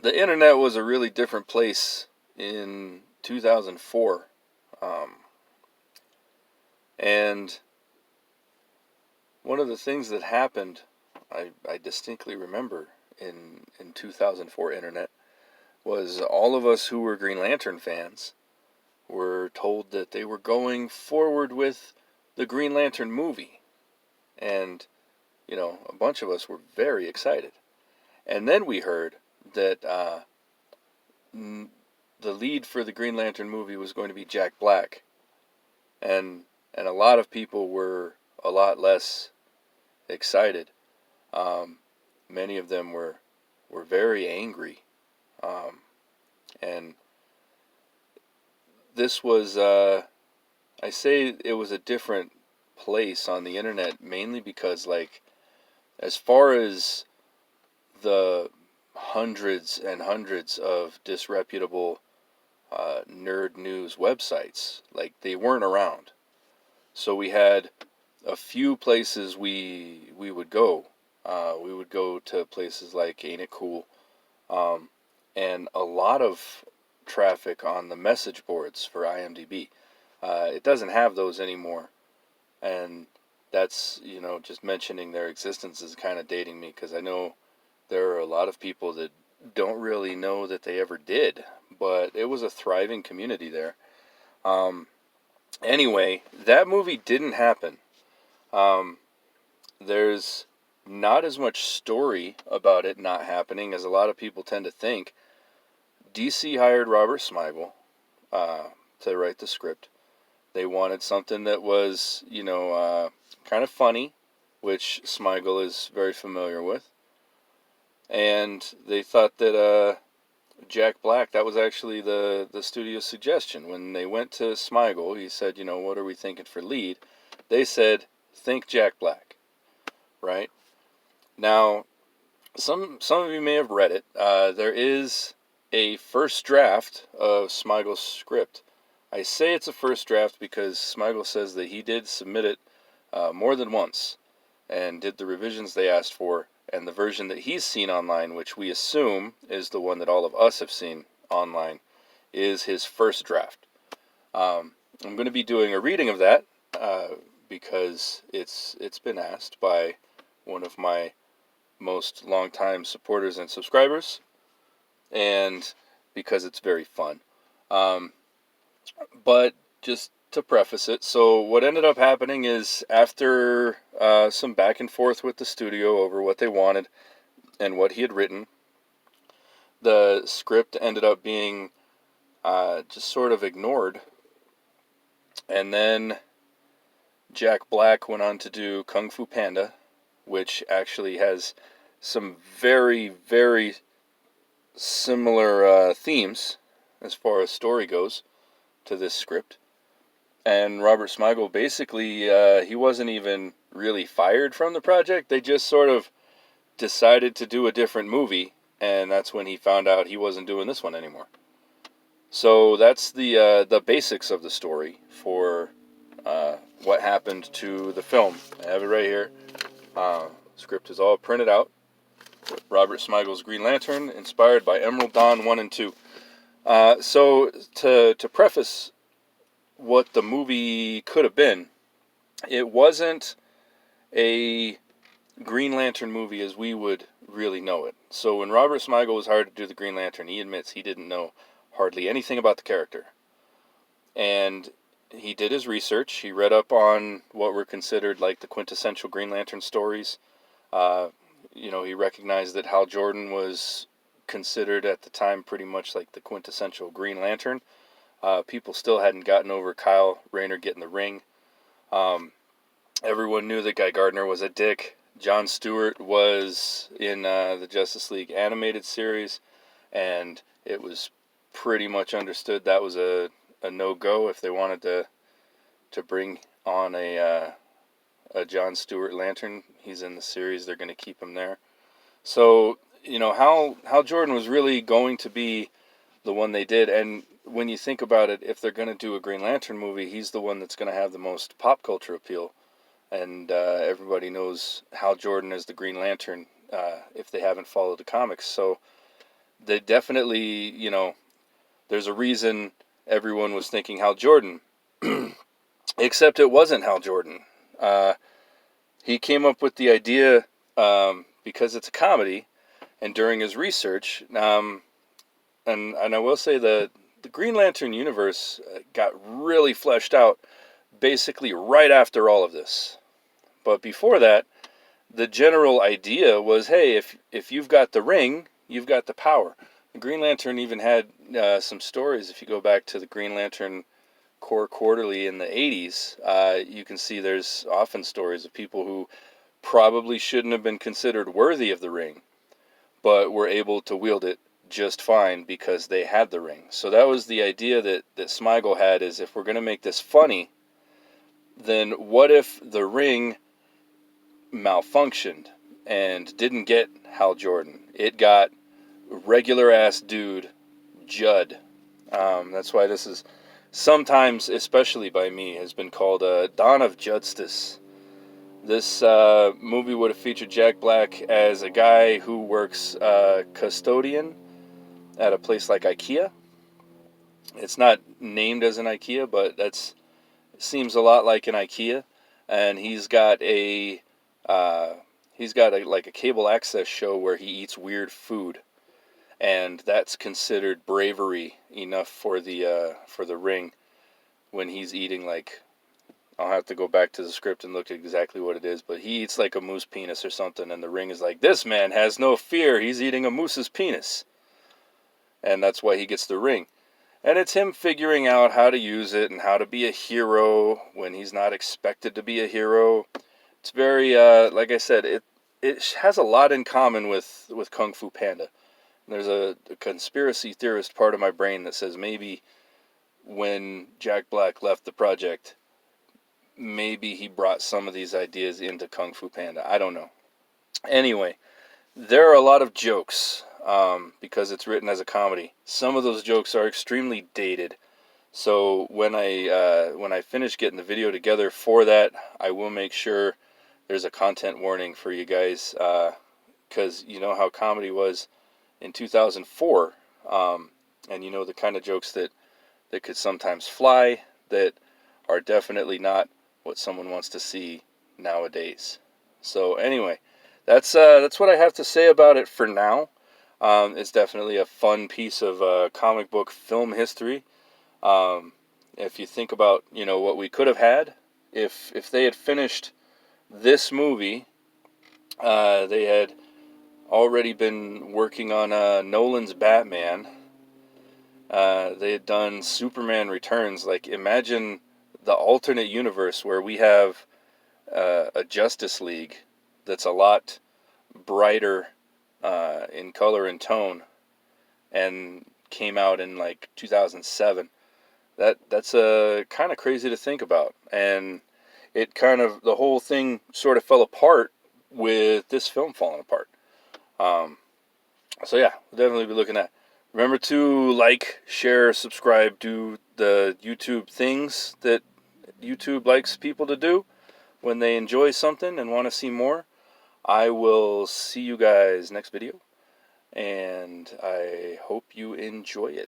the internet was a really different place in 2004. Um, and one of the things that happened, I distinctly remember in 2004 internet, was all of us who were Green Lantern fans were told that they were going forward with the Green Lantern movie. And, a bunch of us were very excited. And then we heard that the lead for the Green Lantern movie was going to be Jack Black. And a lot of people were a lot less excited. Um, Many of them were very angry. And this was, I say it was a different place on the internet mainly because, like, as far as the hundreds and hundreds of disreputable nerd news websites, like, they weren't around. So we had a few places we would go. We would go to places like Ain't It Cool, um, and a lot of traffic on the message boards for IMDb. It doesn't have those anymore, and that's, just mentioning their existence is kind of dating me because I know there are a lot of people that don't really know that they ever did, but it was a thriving community there. Um, anyway, that movie didn't happen. Um, there's not as much story about it not happening as a lot of people tend to think. DC hired Robert Smigel to write the script. They wanted something that was, kind of funny, which Smigel is very familiar with. And they thought that Jack Black, that was actually the studio's suggestion. When they went to Smigel, he said, what are we thinking for lead? They said, think Jack Black, right? Now, some of you may have read it. There is a first draft of Smigel's script. I say it's a first draft because Smigel says that he did submit it more than once and did the revisions they asked for, and the version that he's seen online, which we assume is the one that all of us have seen online, is his first draft. I'm going to be doing a reading of that because it's been asked by one of my most longtime supporters and subscribers, and because it's very fun. Um, but just to preface it, so what ended up happening is after some back and forth with the studio over what they wanted and what he had written, the script ended up being just sort of ignored. And then Jack Black went on to do Kung Fu Panda, which actually has some very, very similar themes as far as story goes to this script. And Robert Smigel basically, he wasn't even really fired from the project. They just sort of decided to do a different movie, and that's when he found out he wasn't doing this one anymore. So that's the basics of the story for what happened to the film. I have it right here. Script is all printed out. Robert Smigel's Green Lantern, inspired by Emerald Dawn 1 and 2. So to preface what the movie could have been, it wasn't a Green Lantern movie as we would really know it. So when Robert Smigel was hired to do the Green Lantern, he admits he didn't know hardly anything about the character. And he did his research. He read up on what were considered like the quintessential Green Lantern stories. He recognized that Hal Jordan was considered at the time pretty much like the quintessential Green Lantern. People still hadn't gotten over Kyle Rayner getting the ring. Everyone knew that Guy Gardner was a dick. Jon Stewart was in the Justice League animated series, and it was pretty much understood that was a no-go if they wanted to bring on a Jon Stewart Lantern. He's in the series. They're going to keep him there. So, Hal Jordan was really going to be the one they did. And when you think about it, if they're going to do a Green Lantern movie, he's the one that's going to have the most pop culture appeal. And everybody knows Hal Jordan as the Green Lantern if they haven't followed the comics. So they definitely, there's a reason everyone was thinking Hal Jordan, except it wasn't Hal Jordan. He came up with the idea because it's a comedy, and during his research, and I will say the Green Lantern universe got really fleshed out basically right after all of this. But before that, the general idea was, hey, if you've got the ring, you've got the power. The Green Lantern even had some stories. If you go back to the Green Lantern Core Quarterly in the 80s, you can see there's often stories of people who probably shouldn't have been considered worthy of the ring, but were able to wield it just fine because they had the ring. So that was the idea that Smigel had, is if we're going to make this funny, then what if the ring malfunctioned and didn't get Hal Jordan? It got regular ass dude Judd. That's why this is sometimes, especially by me, has been called Dawn of Judstice. This movie would have featured Jack Black as a guy who works custodian at a place like IKEA. It's not named as an IKEA, but that seems a lot like an IKEA. And he's got a like a cable access show where he eats weird food, and that's considered bravery enough for the ring when he's eating, like, I'll have to go back to the script and look at exactly what it is, but he eats like a moose penis or something, and the ring is like, this man has no fear, he's eating a moose's penis. And that's why he gets the ring. And it's him figuring out how to use it and how to be a hero when he's not expected to be a hero. It's very, like I said, it has a lot in common with Kung Fu Panda. There's a conspiracy theorist part of my brain that says maybe when Jack Black left the project, maybe he brought some of these ideas into Kung Fu Panda. I don't know. Anyway, there are a lot of jokes because it's written as a comedy. Some of those jokes are extremely dated. So when I finish getting the video together for that, I will make sure there's a content warning for you guys, because you know how comedy was in 2004, and you know the kind of jokes that could sometimes fly, that are definitely not what someone wants to see nowadays. So anyway, that's what I have to say about it for now. It's definitely a fun piece of comic book film history. If you think about, what we could have had if they had finished this movie, they had already been working on Nolan's Batman. They had done Superman Returns. Like, imagine the alternate universe where we have a Justice League that's a lot brighter in color and tone, and came out in like 2007. That's kind of crazy to think about, and the whole thing sort of fell apart with this film falling apart. So yeah, we'll definitely be looking at. Remember to like, share, subscribe, do the YouTube things that YouTube likes people to do when they enjoy something and want to see more. I will see you guys next video, and I hope you enjoy it.